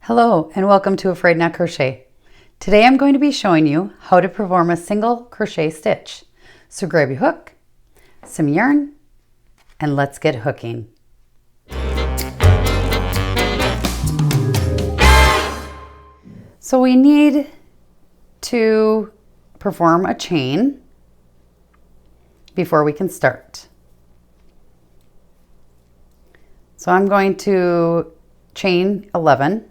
Hello and welcome to Afraid Not Crochet. Today I'm going to be showing you how to perform a single crochet stitch. So grab your hook, some yarn, and let's get hooking. So we need to perform a chain before we can start. So I'm going to chain 11.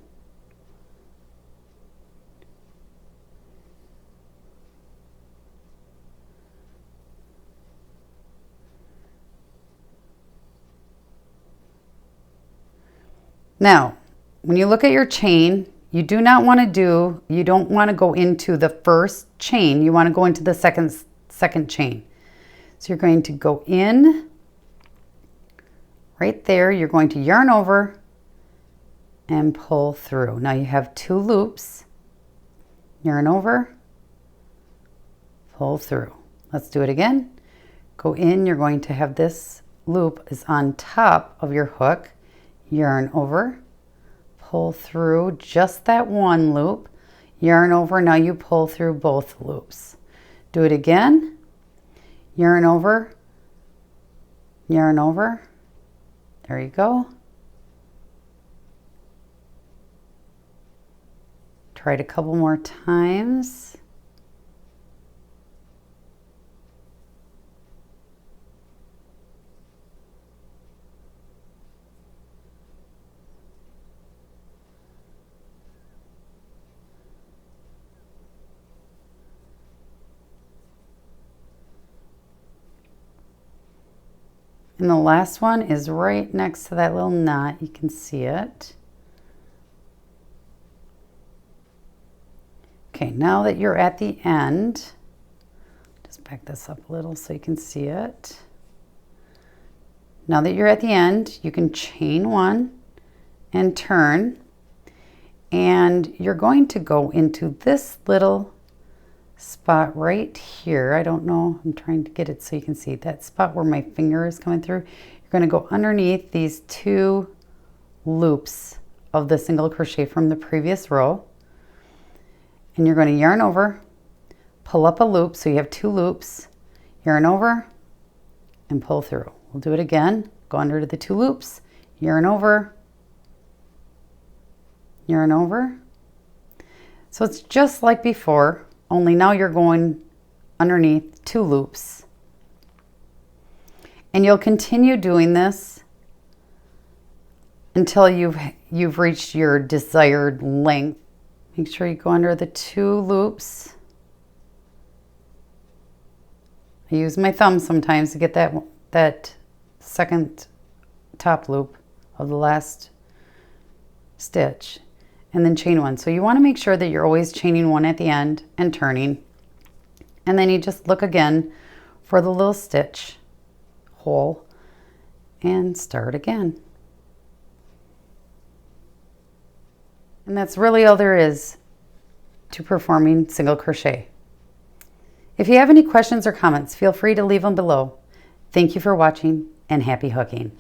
Now, when you look at your chain, you don't want to go into the first chain. You want to go into the second chain. So you're going to go in right there. You're going to yarn over and pull through. Now you have 2 loops. Yarn over, pull through. Let's do it again. Go in. You're going to have this loop is on top of your hook. Yarn over, pull through just that one loop, yarn over, now you pull through both loops. Do it again, yarn over, there you go. Try it a couple more times. And the last one is right next to that little knot. You can see it. Okay, now that you're at the end, just back this up a little so you can see it. Now that you're at the end, you can chain 1 and turn. And you're going to go into this little spot right here. I don't know, I'm trying to get it so you can see that spot where my finger is coming through. You're going to go underneath these 2 loops of the single crochet from the previous row, and you're going to yarn over, pull up a loop, so you have 2 loops, yarn over and pull through. We'll do it again. Go under the 2 loops, yarn over. So it's just like before, only now you're going underneath 2 loops. And you'll continue doing this until you've reached your desired length. Make sure you go under the 2 loops. I use my thumb sometimes to get that second top loop of the last stitch. And then chain 1. So you want to make sure that you're always chaining 1 at the end and turning. And then you just look again for the little stitch hole and start again. And that's really all there is to performing single crochet. If you have any questions or comments, feel free to leave them below. Thank you for watching and happy hooking.